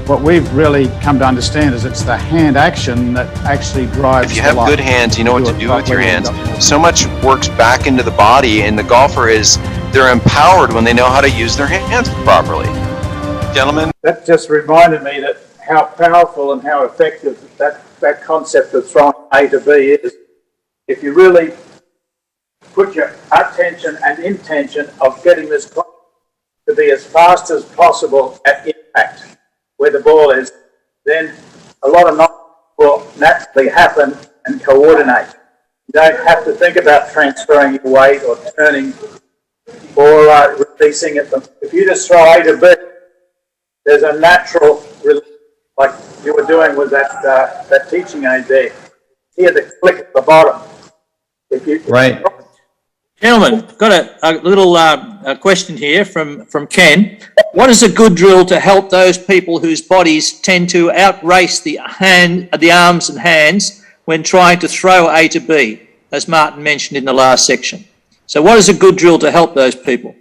What we've really come to understand is it's the hand action that actually drives. If you have good hands, you know what to do with your hands. So much works back into the body, and the golfer they're empowered when they know how to use their hands properly. Gentlemen? That just reminded me that how powerful and how effective that concept of throwing A to B is. If you really put your attention and intention of getting this club to be as fast as possible at impact where the ball is, then a lot of knowledge will naturally happen and coordinate. You don't have to think about transferring your weight or turning or releasing it. If you just throw A to B, there's a natural release, like you were doing with that teaching aid there. Hear the click at the bottom. Right. Gentlemen, got a little question here from Ken. What is a good drill to help those people whose bodies tend to outrace the arms and hands when trying to throw A to B, as Martin mentioned in the last section? So what is a good drill to help those people?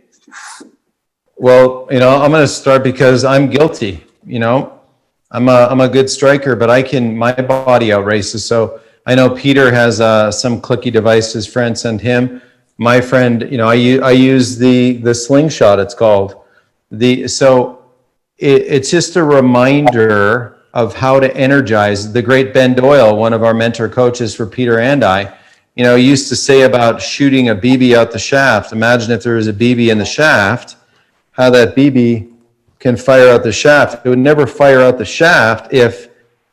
Well, I'm going to start because I'm guilty. I'm a good striker, but my body outraces. So I know Peter has some clicky device his friend sent him. My friend, I use the slingshot, it's called. It's just a reminder of how to energize. The great Ben Doyle, one of our mentor coaches for Peter and I, used to say about shooting a BB out the shaft. Imagine if there was a BB in the shaft, how that BB can fire out the shaft. It would never fire out the shaft if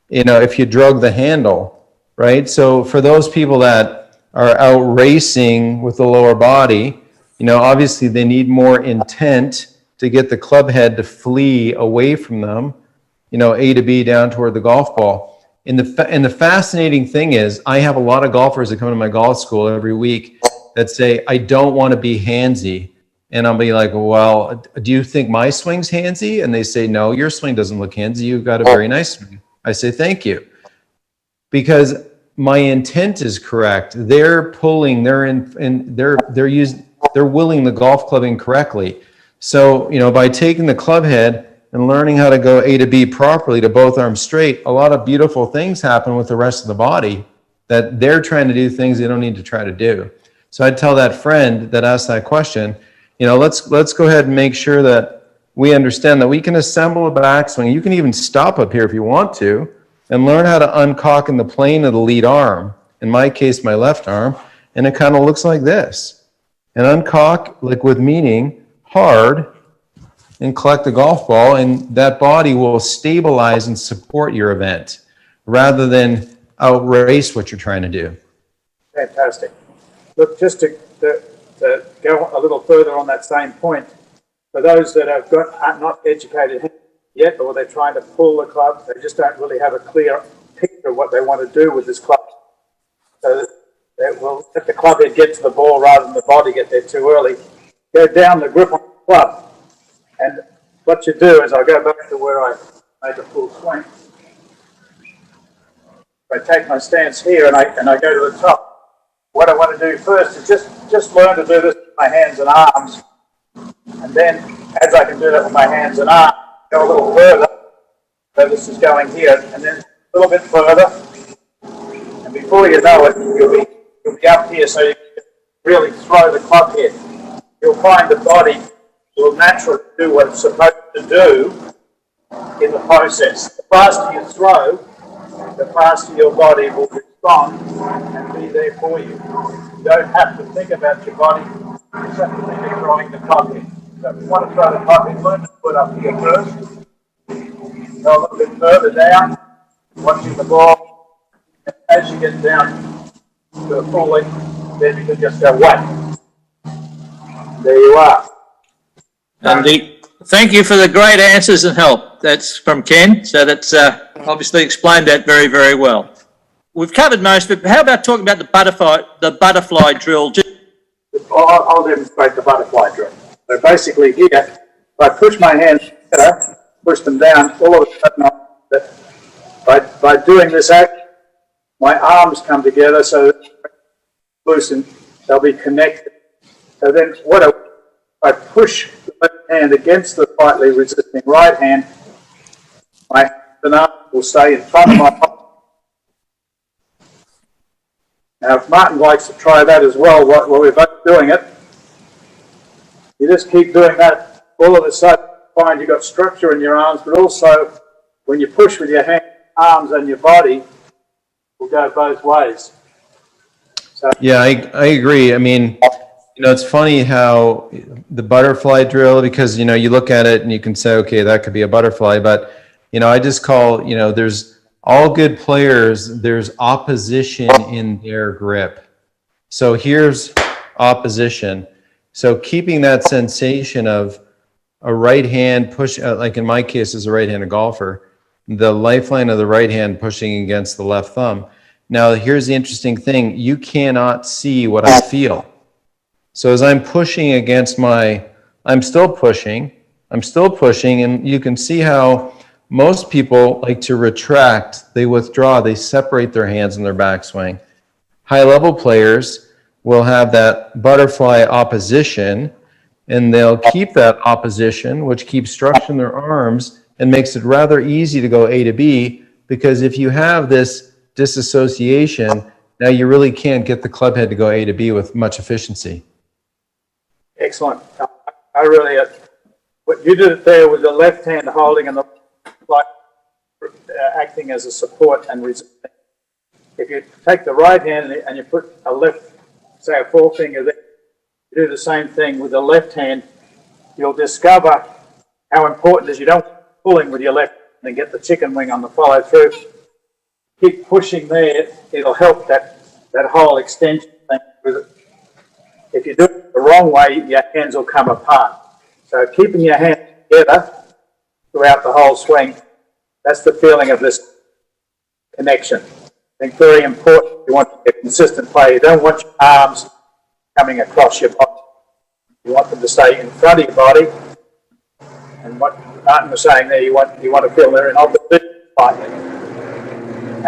you drug the handle, right? So for those people that are out racing with the lower body, obviously they need more intent to get the club head to flee away from them, A to B down toward the golf ball. And the fascinating thing is, I have a lot of golfers that come to my golf school every week that say, I don't want to be handsy. And I'll be like, well, do you think my swing's handsy? And they say, no, your swing doesn't look handsy. You've got a very nice swing. I say, thank you. Because my intent is correct. They're pulling, they're willing the golf club incorrectly. So, by taking the club head and learning how to go A to B properly to both arms straight, a lot of beautiful things happen with the rest of the body that they're trying to do things they don't need to try to do. So I'd tell that friend that asked that question, let's go ahead and make sure that we understand that we can assemble a backswing. You can even stop up here if you want to, and learn how to uncock in the plane of the lead arm, in my case, my left arm, and it kind of looks like this. And uncock, like with meaning, hard, and collect the golf ball, and that body will stabilize and support your event, rather than outrace what you're trying to do. Fantastic. Look, just to go a little further on that same point, for those that are not educated yet, or they're trying to pull the club, they just don't really have a clear picture of what they want to do with this club. So that will let the club head get to the ball rather than the body get there too early. Go down the grip on the club. And what you do is, I go back to where I made the full swing. I take my stance here and I go to the top. What I want to do first is just learn to do this with my hands and arms. And then, as I can do that with my hands and arms, go a little further. So this is going here, and then a little bit further. And before you know it, you'll be up here, so you can really throw the club head. You'll find the body will naturally do what it's supposed to do in the process. The faster you throw, the faster your body will respond and be there for you. You don't have to think about your body, you just have to think of throwing the club head. So if you want to throw the club head, learn to put up here first. Go a little bit further down, watching the ball. And as you get down to the full length, then you can just go whack. There you are. Andy, thank you for the great answers and help. That's from Ken, so that's obviously explained that very, very well. We've covered most of it, but how about talking about the butterfly drill? I'll demonstrate the butterfly drill. So basically here, if I push my hands together, push them down, all of a sudden, by doing this action, my arms come together so loosen, they'll be connected. So then I push the left hand against the slightly resisting right hand, my hands and arms will stay in front of my body. Now, if Martin likes to try that as well, while we're both doing it, you just keep doing that. All of a sudden, you find you've got structure in your arms, but also when you push with your hands, arms, and your body, will go both ways. So, Yeah, I agree. I mean, it's funny how the butterfly drill, because, you look at it and you can say, okay, that could be a butterfly, but, I just call, there's all good players, there's opposition in their grip. So here's opposition. So keeping that sensation of a right hand push, like in my case as a right-handed golfer, the lifeline of the right hand pushing against the left thumb. Now, here's the interesting thing. You cannot see what I feel. So as I'm pushing against I'm still pushing, and you can see how most people like to retract, they withdraw, they separate their hands in their backswing. High-level players will have that butterfly opposition, and they'll keep that opposition, which keeps structure in their arms and makes it rather easy to go A to B, because if you have this disassociation, now you really can't get the club head to go A to B with much efficiency. excellent. I really, what you did there with the left hand holding and the like acting as a support and resisting. If you take the right hand and you put a left, say a forefinger there, you do the same thing with the left hand, you'll discover how important it is. You don't pulling with your left hand and get the chicken wing on the follow through. Keep pushing there, it'll help that whole extension thing with it. If you do it the wrong way, your hands will come apart. So keeping your hands together throughout the whole swing, that's the feeling of this connection. I think very important. You want to get consistent play. You don't want your arms coming across your body. You want them to stay in front of your body. And what Martin was saying there, you want to feel they're in opposition slightly.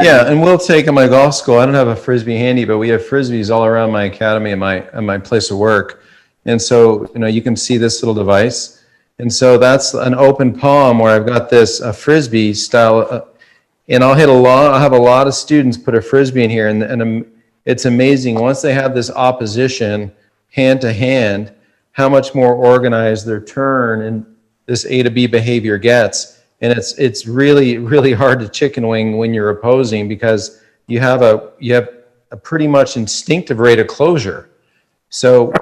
Yeah, and we'll take in my golf school. I don't have a frisbee handy, but we have frisbees all around my academy and my place of work. And so, you can see this little device. And so that's an open palm where I've got this frisbee style, and I'll have a lot of students put a frisbee in here, and it's amazing once they have this opposition hand to hand, how much more organized their turn and this A to B behavior gets. And it's really, really hard to chicken wing when you're opposing, because you have a pretty much instinctive rate of closure. So,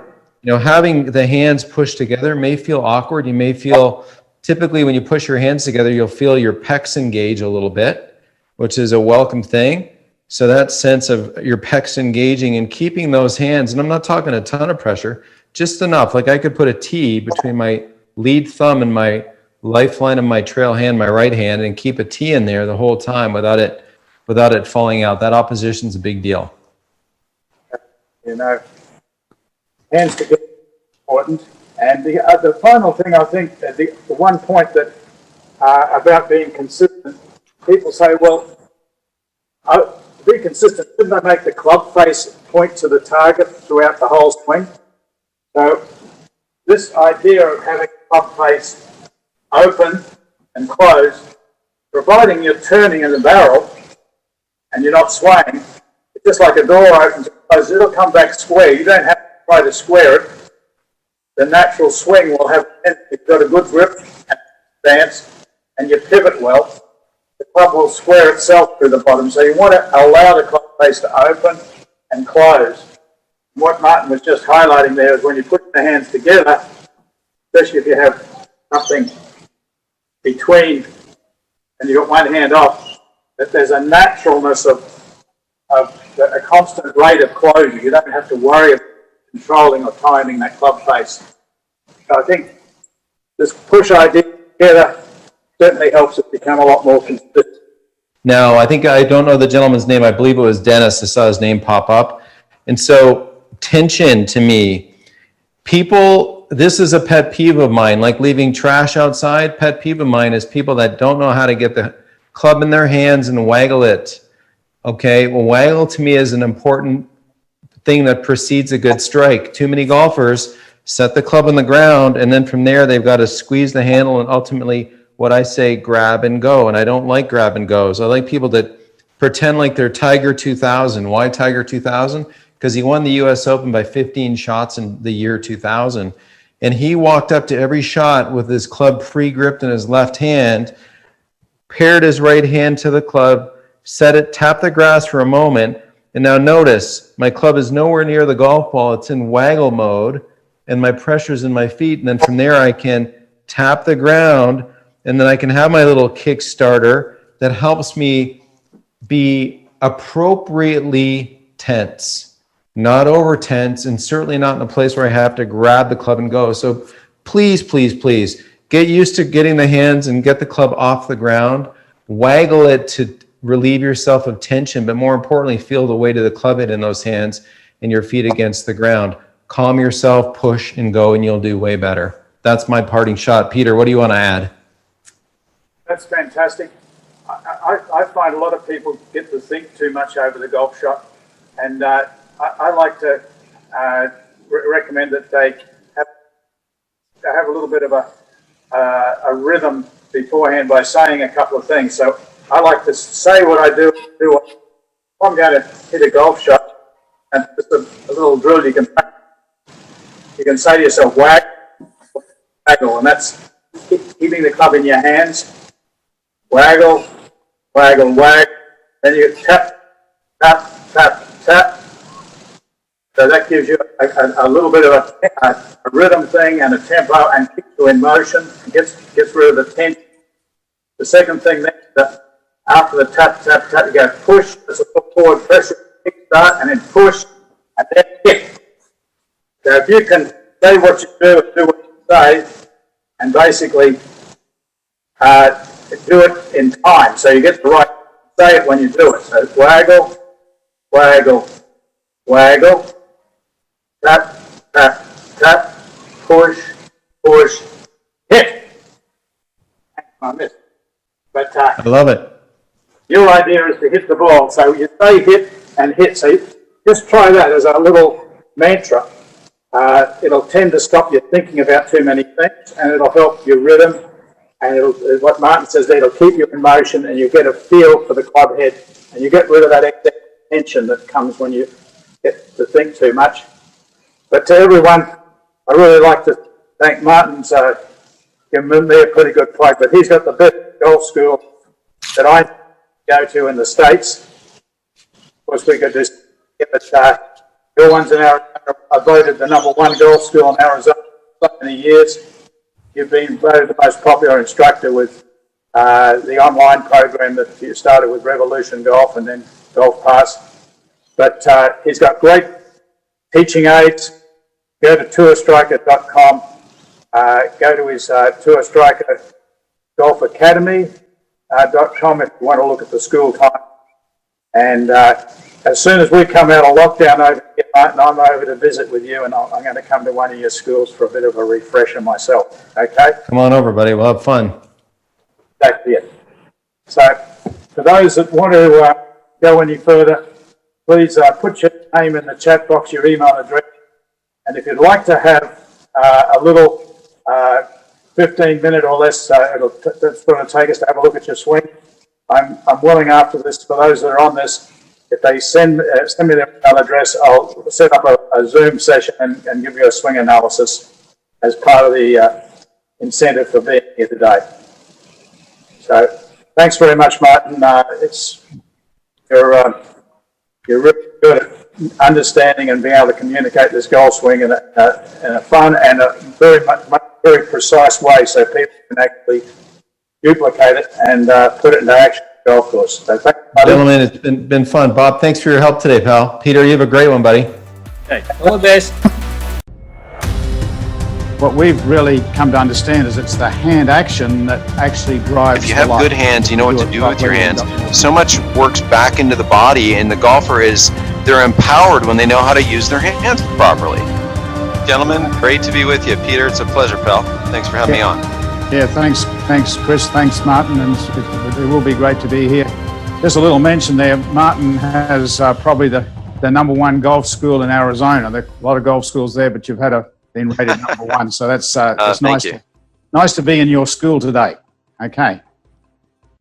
having the hands pushed together may feel awkward. You may feel, typically when you push your hands together, you'll feel your pecs engage a little bit, which is a welcome thing. So that sense of your pecs engaging and keeping those hands, and I'm not talking a ton of pressure, just enough. Like I could put a T between my lead thumb and my lifeline of my trail hand, my right hand, and keep a T in there the whole time without it falling out. That opposition's a big deal. Hands together is important. And the final thing, I think, the one point that about being consistent, people say, well, to be consistent, shouldn't I make the club face point to the target throughout the whole swing? So this idea of having the club face open and closed, providing you're turning in the barrel and you're not swaying, it's just like a door opens and closes, it'll come back square. You don't have to try to square it. The natural swing will have, if you've got a good grip and stance and you pivot well, the club will square itself through the bottom. So you want to allow the club face to open and close. And what Martin was just highlighting there is when you put the hands together, especially if you have something between and you've got one hand off, that there's a naturalness of a constant rate of closure. You don't have to worry about controlling or timing that club face. So I think this push idea together certainly helps it become a lot more consistent. Now, I don't know the gentleman's name. I believe it was Dennis. I saw his name pop up. And so tension to me, this is a pet peeve of mine, like leaving trash outside. Pet peeve of mine is people that don't know how to get the club in their hands and waggle it. Okay, well, waggle to me is an important thing that precedes a good strike. Too many golfers set the club on the ground, and then from there they've got to squeeze the handle and ultimately what I say grab and go, and I don't like grab and goes. I like people that pretend like they're Tiger 2000. Why Tiger 2000? Because he won the US Open by 15 shots in the year 2000. And he walked up to every shot with his club pre-gripped in his left hand, paired his right hand to the club, set it, tapped the grass for a moment. And now notice, my club is nowhere near the golf ball. It's in waggle mode, and my pressure's in my feet. And then from there, I can tap the ground, and then I can have my little Kickstarter that helps me be appropriately tense. Not over tense, and certainly not in a place where I have to grab the club and go. So please, please, please get used to getting the hands and get the club off the ground. Waggle it to relieve yourself of tension, but more importantly, feel the weight of the club head in those hands and your feet against the ground. Calm yourself, push and go, and you'll do way better. That's my parting shot. Peter, what do you want to add? That's fantastic. I find a lot of people get to think too much over the golf shot, and I like to recommend that they have a little bit of a rhythm beforehand by saying a couple of things. So I like to say what I do. If I'm going to hit a golf shot, and just a little drill you can say to yourself, waggle, and that's keeping the club in your hands. Waggle, waggle, waggle. Then you tap, tap, tap, tap. So that gives you a little bit of a rhythm thing and a tempo, and keeps you in motion and gets rid of the tension. The second thing that after the tap, tap, tap, you go push, there's a forward pressure, kick start, and then push, and then hit. So if you can say what you do what you say, and basically do it in time, so you get the right, say it when you do it. So waggle, waggle, waggle, tap, tap, tap, push, push, hit. I missed. But I love it. Your idea is to hit the ball. So you say hit and hit. So just try that as a little mantra. It'll tend to stop you thinking about too many things, and it'll help your rhythm. And it'll, what Martin says there, it'll keep you in motion, and you get a feel for the club head, and you get rid of that excess tension that comes when you get to think too much. But to everyone, I really like to thank Martin. So give him a pretty good plug, but he's got the best golf school that I go to in the States. Of course, we could just get it. Your ones in Arizona are voted the #1 golf school in Arizona for so many years. You've been voted the most popular instructor with the online program that you started with Revolution Golf and then Golf Pass. But he's got great teaching aids. Go to tourstriker.com. Go to his Tour Striker Golf Academy.com if you want to look at the school time. And as soon as we come out of lockdown over here, Martin, I'm over to visit with you, and I'm going to come to one of your schools for a bit of a refresher myself. Okay? Come on over, buddy. We'll have fun. Exactly it. So for those that want to go any further, please put your name in the chat box, your email address. And if you'd like to have a little 15-minute or less, that's going to take us to have a look at your swing. I'm willing after this, for those that are on this, if they send me their email address, I'll set up a Zoom session and give you a swing analysis as part of the incentive for being here today. So thanks very much, Martin. You're really good at understanding and being able to communicate this golf swing in a fun and a very precise way, so people can actually duplicate it and put it into action on the golf course. So thank you, gentlemen. It's been fun. Bob, thanks for your help today, pal. Peter, you have a great one, buddy. Okay. All the best. What we've really come to understand is it's the hand action that actually drives. If you have good hands, you know what to do with your hands. So much works back into the body, and the golfer they're empowered when they know how to use their hands properly. Gentlemen, great to be with you. Peter, it's a pleasure, pal. Thanks for having me on. Yeah, thanks Chris, thanks Martin, and it will be great to be here. Just a little mention there, Martin has probably the #1 golf school in Arizona. There are a lot of golf schools there, but you've been rated #1, so that's nice. Nice to be in your school today. Okay.